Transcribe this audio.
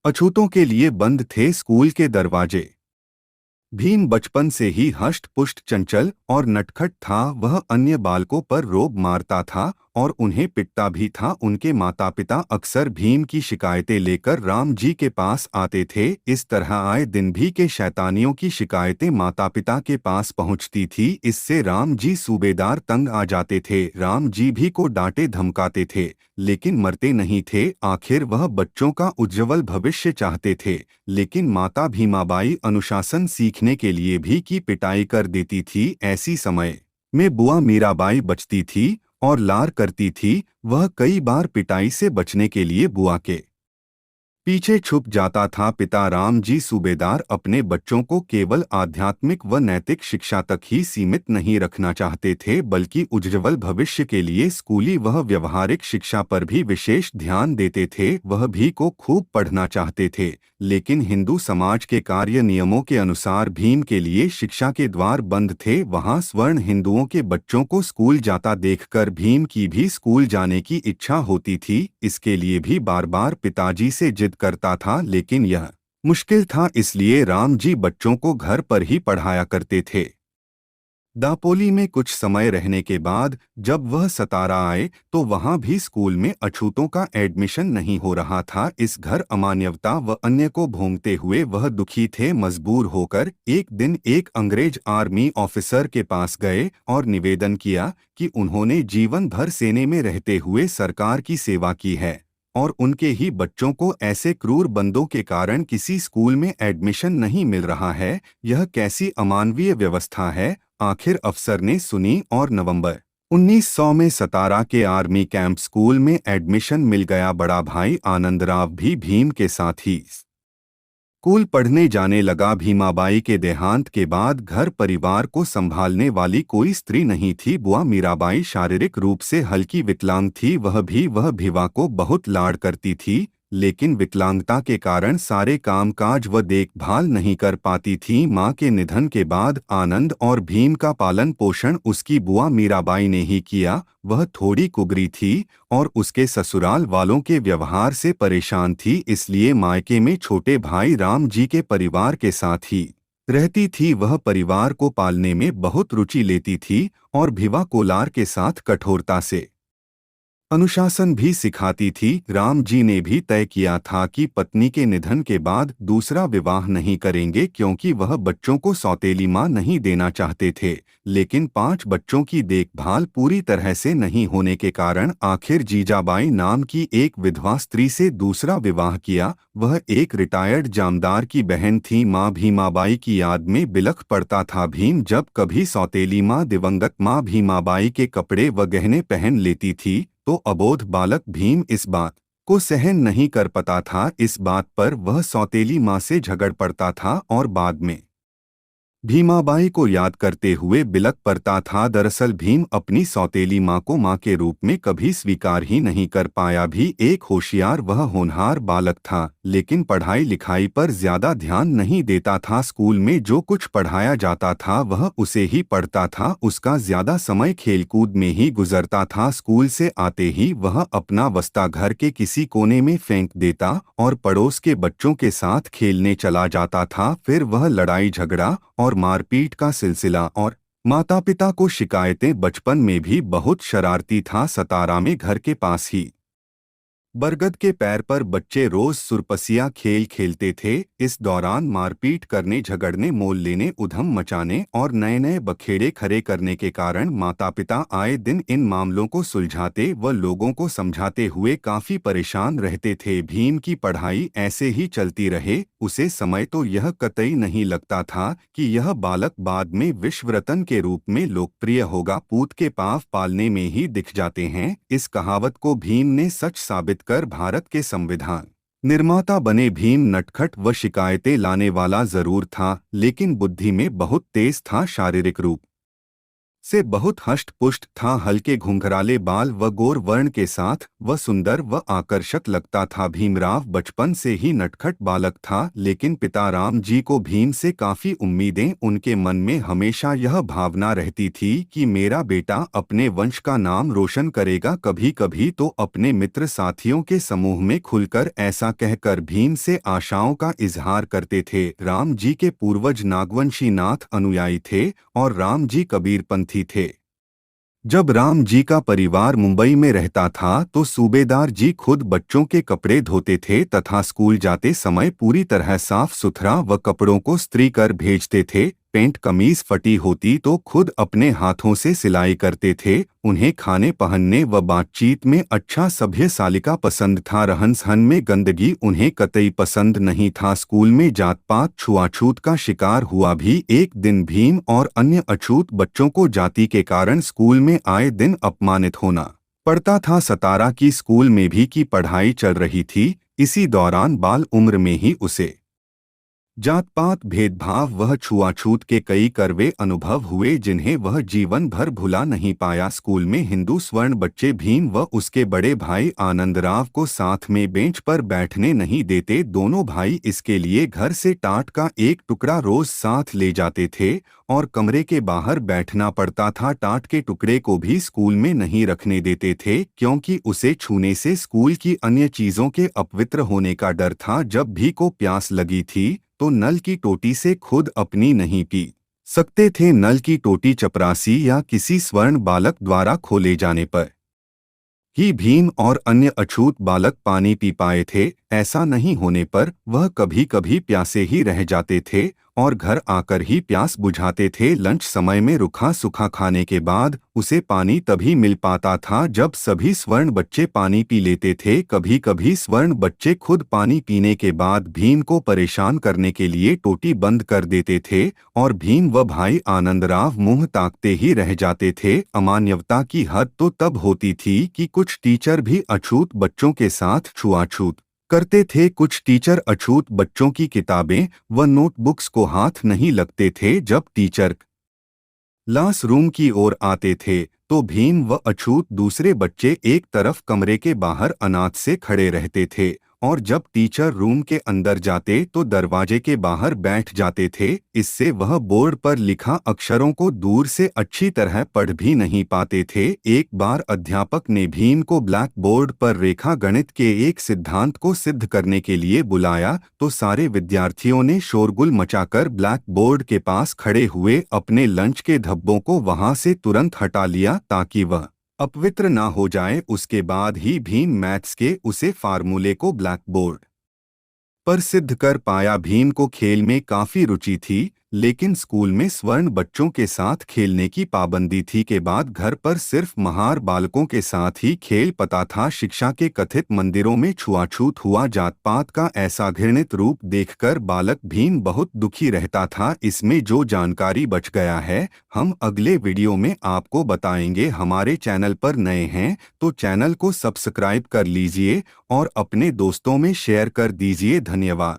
अछूतों के लिए बंद थे स्कूल के दरवाजे। भीम बचपन से ही हष्ट पुष्ट चंचल और नटखट था। वह अन्य बालकों पर रोब मारता था और उन्हें पिटता भी था। उनके माता पिता अक्सर भीम की शिकायतें लेकर राम जी के पास आते थे। इस तरह आए दिन भी के शैतानियों की शिकायतें माता पिता के पास पहुंचती थी। इससे राम जी सूबेदार तंग आ जाते थे। राम जी भी को डांटे धमकाते थे, लेकिन मरते नहीं थे। आखिर वह बच्चों का उज्जवल भविष्य चाहते थे, लेकिन माता भीमाबाई अनुशासन सीखने के लिए भी की पिटाई कर देती थी। ऐसी समय में बुआ मीराबाई बचती थी और लार करती थी। वह कई बार पिटाई से बचने के लिए बुआ के पीछे छुप जाता था। पिता राम जी सूबेदार अपने बच्चों को केवल आध्यात्मिक व नैतिक शिक्षा तक ही सीमित नहीं रखना चाहते थे, बल्कि उज्ज्वल भविष्य के लिए स्कूली व व्यवहारिक शिक्षा पर भी विशेष ध्यान देते थे। वह भी को खूब पढ़ना चाहते थे, लेकिन हिंदू समाज के कार्य नियमों के अनुसार भीम के लिए शिक्षा के द्वार बंद थे। वहां स्वर्ण हिंदुओं के बच्चों को स्कूल जाता देखकर भीम की भी स्कूल जाने की इच्छा होती थी। इसके लिए भी बार बार पिताजी से जिद करता था, लेकिन यह मुश्किल था। इसलिए राम जी बच्चों को घर पर ही पढ़ाया करते थे। दापोली में कुछ समय रहने के बाद जब वह सतारा आए तो वहां भी स्कूल में अछूतों का एडमिशन नहीं हो रहा था। इस घर अमानवता व अन्य को भोंगते हुए वह दुखी थे। मजबूर होकर एक दिन एक अंग्रेज आर्मी ऑफिसर के पास गए और निवेदन किया कि उन्होंने जीवन भर सेने में रहते हुए सरकार की सेवा की है और उनके ही बच्चों को ऐसे क्रूर बंदों के कारण किसी स्कूल में एडमिशन नहीं मिल रहा है। यह कैसी अमानवीय व्यवस्था है। आखिर अफसर ने सुनी और नवंबर 1900 में सतारा के आर्मी कैंप स्कूल में एडमिशन मिल गया। बड़ा भाई आनंदराव भी भीम के साथ ही स्कूल पढ़ने जाने लगा। भीमाबाई के देहांत के बाद घर परिवार को संभालने वाली कोई स्त्री नहीं थी। बुआ मीराबाई शारीरिक रूप से हल्की विकलांग थी। वह भिवा को बहुत लाड़ करती थी, लेकिन विकलांगता के कारण सारे कामकाज व देखभाल नहीं कर पाती थी। मां के निधन के बाद आनंद और भीम का पालन पोषण उसकी बुआ मीराबाई ने ही किया। वह थोड़ी कुबरी थी और उसके ससुराल वालों के व्यवहार से परेशान थी, इसलिए मायके में छोटे भाई राम जी के परिवार के साथ ही रहती थी। वह परिवार को पालने में बहुत रुचि लेती थी और भिवा कोलार के साथ कठोरता से अनुशासन भी सिखाती थी। राम जी ने भी तय किया था कि पत्नी के निधन के बाद दूसरा विवाह नहीं करेंगे, क्योंकि वह बच्चों को सौतेली मां नहीं देना चाहते थे। लेकिन 5 बच्चों की देखभाल पूरी तरह से नहीं होने के कारण आखिर जीजाबाई नाम की एक विधवा स्त्री से दूसरा विवाह किया। वह एक रिटायर्ड जामदार की बहन थी। मां भीमाबाई की याद में बिलख पड़ता था भीम। जब कभी सौतेली मां दिवंगत मां भीमाबाई के कपड़े व गहने पहन लेती थी तो अबोध बालक भीम इस बात को सहन नहीं कर पाता था। इस बात पर वह सौतेली मां से झगड़ पड़ता था और बाद में भीमाबाई को याद करते हुए बिलख पड़ता था। दरअसल भीम अपनी सौतेली मां को मां के रूप में कभी स्वीकार ही नहीं कर पाया। भी एक होशियार वह होनहार बालक था, लेकिन पढ़ाई लिखाई पर ज्यादा ध्यान नहीं देता था। स्कूल में जो कुछ पढ़ाया जाता था वह उसे ही पढ़ता था। उसका ज्यादा समय खेलकूद में ही गुजरता था। स्कूल से आते ही वह अपना बस्ता घर के किसी कोने में फेंक देता और पड़ोस के बच्चों के साथ खेलने चला जाता था। फिर वह लड़ाई झगड़ा और मारपीट का सिलसिला और माता पिता को शिकायतें। बचपन में भी बहुत शरारती था। सतारा में घर के पास ही बरगद के पैर पर बच्चे रोज सुरपसिया खेल खेलते थे। इस दौरान मारपीट करने, झगड़ने, मोल लेने, उधम मचाने और नए नए बखेड़े खड़े करने के कारण माता पिता आए दिन इन मामलों को सुलझाते व लोगों को समझाते हुए काफी परेशान रहते थे। भीम की पढ़ाई ऐसे ही चलती रहे। उसे समय तो यह कतई नहीं लगता था कि यह बालक बाद में विश्वरत्न के रूप में लोकप्रिय होगा। पूत के पाँव पालने में ही दिख जाते हैं। इस कहावत को भीम ने सच साबित कर भारत के संविधान निर्माता बने। भीम नटखट व शिकायतें लाने वाला जरूर था, लेकिन बुद्धि में बहुत तेज था। शारीरिक रूप से बहुत हष्ट-पुष्ट था, हल्के घुंघराले बाल व गोर वर्ण के साथ वह सुंदर व आकर्षक लगता था। भीमराव बचपन से ही नटखट बालक था, लेकिन पिता राम जी को भीम से काफी उम्मीदें। उनके मन में हमेशा यह भावना रहती थी कि मेरा बेटा अपने वंश का नाम रोशन करेगा। कभी कभी तो अपने मित्र साथियों के समूह में खुलकर ऐसा कहकर भीम से आशाओं का इजहार करते थे। राम जी के पूर्वज नागवंशी नाथ अनुयायी थे और राम जी कबीरपंथी थे। जब राम जी का परिवार मुंबई में रहता था तो सूबेदार जी खुद बच्चों के कपड़े धोते थे तथा स्कूल जाते समय पूरी तरह साफ सुथरा व कपड़ों को स्त्री कर भेजते थे। पेंट कमीज फटी होती तो खुद अपने हाथों से सिलाई करते थे। उन्हें खाने पहनने व बातचीत में अच्छा सभ्य सालिका पसंद था। रहन सहन में गंदगी उन्हें कतई पसंद नहीं था। स्कूल में जात पात छुआछूत का शिकार हुआ भी। एक दिन भीम और अन्य अछूत बच्चों को जाति के कारण स्कूल में आए दिन अपमानित होना पड़ता था। 17 की स्कूल में भी की पढ़ाई चल रही थी। इसी दौरान बाल उम्र में ही उसे जात पात भेदभाव वह छुआछूत के कई करवे अनुभव हुए जिन्हें वह जीवन भर भुला नहीं पाया। स्कूल में हिंदू स्वर्ण बच्चे भीम व उसके बड़े भाई आनंदराव को साथ में बेंच पर बैठने नहीं देते। दोनों भाई इसके लिए घर से टाट का एक टुकड़ा रोज साथ ले जाते थे और कमरे के बाहर बैठना पड़ता था। टाट के टुकड़े को भी स्कूल में नहीं रखने देते थे क्योंकि उसे छूने से स्कूल की अन्य चीजों के अपवित्र होने का डर था। जब भी को प्यास लगी थी तो नल की टोटी से खुद अपनी नहीं पी सकते थे। नल की टोटी चपरासी या किसी स्वर्ण बालक द्वारा खोले जाने पर ही भीम और अन्य अछूत बालक पानी पी पाए थे। ऐसा नहीं होने पर वह कभी कभी प्यासे ही रह जाते थे और घर आकर ही प्यास बुझाते थे। लंच समय में रुखा सूखा खाने के बाद उसे पानी तभी मिल पाता था जब सभी स्वर्ण बच्चे पानी पी लेते थे। कभी कभी स्वर्ण बच्चे खुद पानी पीने के बाद भीम को परेशान करने के लिए टोटी बंद कर देते थे और भीम व भाई आनंदराव मुंह ताकते ही रह जाते थे। अमानवता की हद तो तब होती थी कि कुछ टीचर भी अछूत बच्चों के साथ छुआछूत करते थे। कुछ टीचर अछूत बच्चों की किताबें व नोटबुक्स को हाथ नहीं लगते थे। जब टीचर क्लास रूम की ओर आते थे तो भीम व अछूत दूसरे बच्चे एक तरफ कमरे के बाहर अनाथ से खड़े रहते थे और जब टीचर रूम के अंदर जाते तो दरवाजे के बाहर बैठ जाते थे। इससे वह बोर्ड पर लिखा अक्षरों को दूर से अच्छी तरह पढ़ भी नहीं पाते थे। एक बार अध्यापक ने भीम को ब्लैक बोर्ड पर रेखा गणित के एक सिद्धांत को सिद्ध करने के लिए बुलाया तो सारे विद्यार्थियों ने शोरगुल मचाकर ब्लैक बोर्ड के पास खड़े हुए अपने लंच के धब्बों को वहां से तुरंत हटा लिया ताकि वह अपवित्र ना हो जाए। उसके बाद ही भीम मैथ्स के उसे फार्मूले को ब्लैक बोर्ड पर सिद्ध कर पाया। भीम को खेल में काफी रुचि थी लेकिन स्कूल में स्वर्ण बच्चों के साथ खेलने की पाबंदी थी के बाद घर पर सिर्फ महार बालकों के साथ ही खेल पता था। शिक्षा के कथित मंदिरों में छुआछूत हुआ। जात पात का ऐसा घृणित रूप देखकर बालक भीम बहुत दुखी रहता था। इसमें जो जानकारी बच गया है हम अगले वीडियो में आपको बताएंगे। हमारे चैनल पर नए हैं तो चैनल को सब्सक्राइब कर लीजिए और अपने दोस्तों में शेयर कर दीजिए। धन्यवाद।